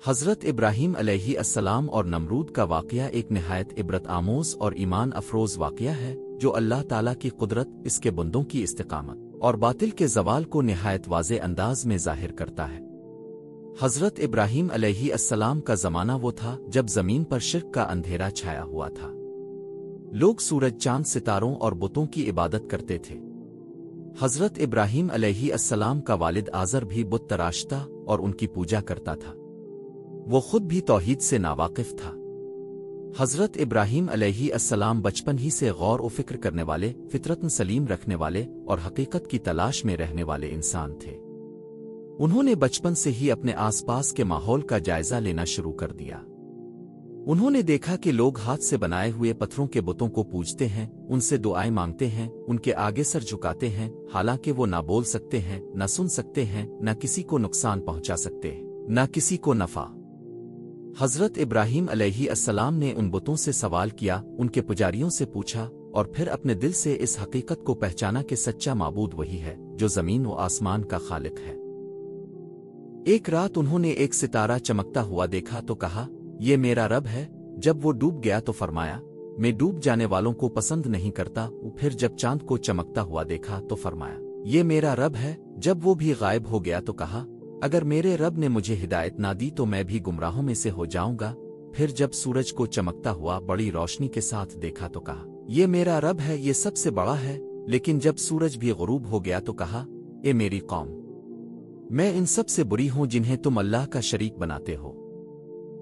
حضرت ابراہیم علیہ السلام اور نمرود کا واقعہ ایک نہایت عبرت آموز اور ایمان افروز واقعہ ہے جو اللہ تعالیٰ کی قدرت، اس کے بندوں کی استقامت اور باطل کے زوال کو نہایت واضح انداز میں ظاہر کرتا ہے۔ حضرت ابراہیم علیہ السلام کا زمانہ وہ تھا جب زمین پر شرک کا اندھیرا چھایا ہوا تھا۔ لوگ سورج، چاند، ستاروں اور بتوں کی عبادت کرتے تھے۔ حضرت ابراہیم علیہ السلام کا والد آزر بھی بت تراشتا اور ان کی پوجا کرتا تھا۔ وہ خود بھی توحید سے ناواقف تھا۔ حضرت ابراہیم علیہ السلام بچپن ہی سے غور و فکر کرنے والے، فطرت سلیم رکھنے والے اور حقیقت کی تلاش میں رہنے والے انسان تھے۔ انہوں نے بچپن سے ہی اپنے آس پاس کے ماحول کا جائزہ لینا شروع کر دیا۔ انہوں نے دیکھا کہ لوگ ہاتھ سے بنائے ہوئے پتھروں کے بتوں کو پوجتے ہیں، ان سے دعائیں مانگتے ہیں، ان کے آگے سر جھکاتے ہیں، حالانکہ وہ نہ بول سکتے ہیں، نہ سن سکتے ہیں، نہ کسی کو نقصان پہنچا سکتے ہیں، نہ کسی کو نفع۔ حضرت ابراہیم علیہ السلام نے ان بتوں سے سوال کیا، ان کے پجاریوں سے پوچھا، اور پھر اپنے دل سے اس حقیقت کو پہچانا کہ سچا معبود وہی ہے جو زمین و آسمان کا خالق ہے۔ ایک رات انہوں نے ایک ستارہ چمکتا ہوا دیکھا تو کہا، یہ میرا رب ہے۔ جب وہ ڈوب گیا تو فرمایا، میں ڈوب جانے والوں کو پسند نہیں کرتا۔ پھر جب چاند کو چمکتا ہوا دیکھا تو فرمایا، یہ میرا رب ہے۔ جب وہ بھی غائب ہو گیا تو کہا، اگر میرے رب نے مجھے ہدایت نہ دی تو میں بھی گمراہوں میں سے ہو جاؤں گا۔ پھر جب سورج کو چمکتا ہوا بڑی روشنی کے ساتھ دیکھا تو کہا، یہ میرا رب ہے، یہ سب سے بڑا ہے۔ لیکن جب سورج بھی غروب ہو گیا تو کہا، اے میری قوم، میں ان سب سے بری ہوں جنہیں تم اللہ کا شریک بناتے ہو۔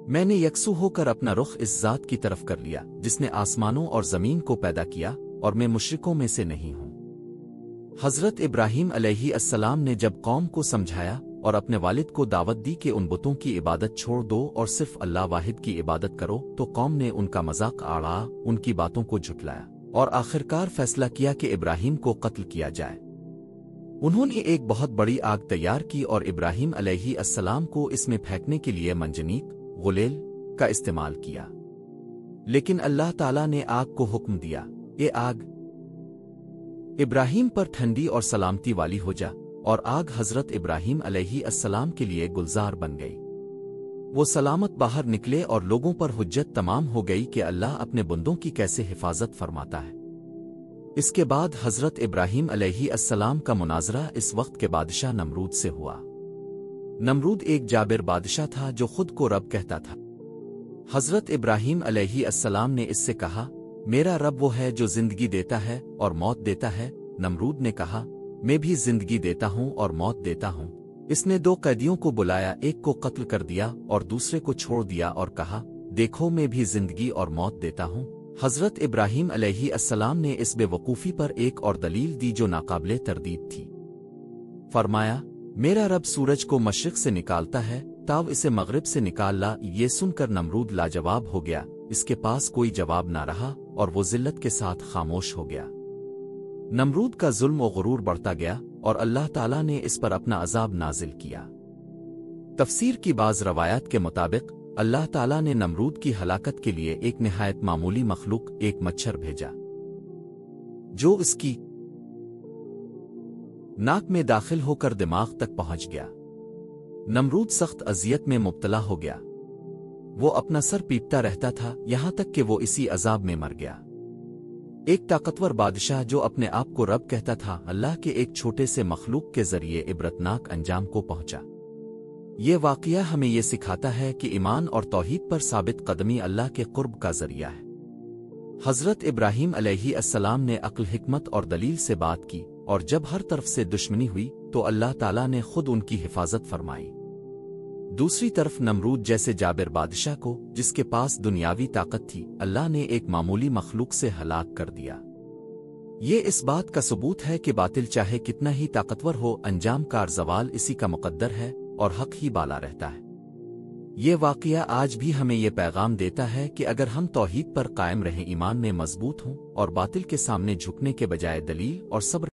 میں نے یکسو ہو کر اپنا رخ اس ذات کی طرف کر لیا جس نے آسمانوں اور زمین کو پیدا کیا، اور میں مشرکوں میں سے نہیں ہوں۔ حضرت ابراہیم علیہ السلام نے جب قوم کو سمجھایا اور اپنے والد کو دعوت دی کہ ان بتوں کی عبادت چھوڑ دو اور صرف اللہ واحد کی عبادت کرو، تو قوم نے ان کا مذاق اڑایا، ان کی باتوں کو جھٹلایا اور آخرکار فیصلہ کیا کہ ابراہیم کو قتل کیا جائے۔ انہوں نے ایک بہت بڑی آگ تیار کی اور ابراہیم علیہ السلام کو اس میں پھینکنے کے لیے منجنیق، غلیل کا استعمال کیا، لیکن اللہ تعالیٰ نے آگ کو حکم دیا، اے آگ، ابراہیم پر ٹھنڈی اور سلامتی والی ہو جا، اور آگ حضرت ابراہیم علیہ السلام کے لیے گلزار بن گئی۔ وہ سلامت باہر نکلے اور لوگوں پر حجت تمام ہو گئی کہ اللہ اپنے بندوں کی کیسے حفاظت فرماتا ہے۔ اس کے بعد حضرت ابراہیم علیہ السلام کا مناظرہ اس وقت کے بادشاہ نمرود سے ہوا۔ نمرود ایک جابر بادشاہ تھا جو خود کو رب کہتا تھا۔ حضرت ابراہیم علیہ السلام نے اس سے کہا، میرا رب وہ ہے جو زندگی دیتا ہے اور موت دیتا ہے۔ نمرود نے کہا، میں بھی زندگی دیتا ہوں اور موت دیتا ہوں۔ اس نے دو قیدیوں کو بلایا، ایک کو قتل کر دیا اور دوسرے کو چھوڑ دیا اور کہا، دیکھو میں بھی زندگی اور موت دیتا ہوں۔ حضرت ابراہیم علیہ السلام نے اس بے وقوفی پر ایک اور دلیل دی جو ناقابل تردید تھی۔ فرمایا، میرا رب سورج کو مشرق سے نکالتا ہے، تاو اسے مغرب سے نکال لا۔ یہ سن کر نمرود لاجواب ہو گیا، اس کے پاس کوئی جواب نہ رہا اور وہ ذلت کے ساتھ خاموش ہو گیا۔ نمرود کا ظلم و غرور بڑھتا گیا اور اللہ تعالیٰ نے اس پر اپنا عذاب نازل کیا۔ تفسیر کی بعض روایات کے مطابق اللہ تعالیٰ نے نمرود کی ہلاکت کے لیے ایک نہایت معمولی مخلوق، ایک مچھر بھیجا جو اس کی ناک میں داخل ہو کر دماغ تک پہنچ گیا۔ نمرود سخت اذیت میں مبتلا ہو گیا، وہ اپنا سر پیٹتا رہتا تھا یہاں تک کہ وہ اسی عذاب میں مر گیا۔ ایک طاقتور بادشاہ جو اپنے آپ کو رب کہتا تھا، اللہ کے ایک چھوٹے سے مخلوق کے ذریعے عبرتناک انجام کو پہنچا۔ یہ واقعہ ہمیں یہ سکھاتا ہے کہ ایمان اور توحید پر ثابت قدمی اللہ کے قرب کا ذریعہ ہے۔ حضرت ابراہیم علیہ السلام نے عقل، حکمت اور دلیل سے بات کی، اور جب ہر طرف سے دشمنی ہوئی تو اللہ تعالیٰ نے خود ان کی حفاظت فرمائی۔ دوسری طرف نمرود جیسے جابر بادشاہ کو، جس کے پاس دنیاوی طاقت تھی، اللہ نے ایک معمولی مخلوق سے ہلاک کر دیا۔ یہ اس بات کا ثبوت ہے کہ باطل چاہے کتنا ہی طاقتور ہو، انجام کار زوال اسی کا مقدر ہے اور حق ہی بالا رہتا ہے۔ یہ واقعہ آج بھی ہمیں یہ پیغام دیتا ہے کہ اگر ہم توحید پر قائم رہیں، ایمان میں مضبوط ہوں اور باطل کے سامنے جھکنے کے بجائے دلیل اور صبر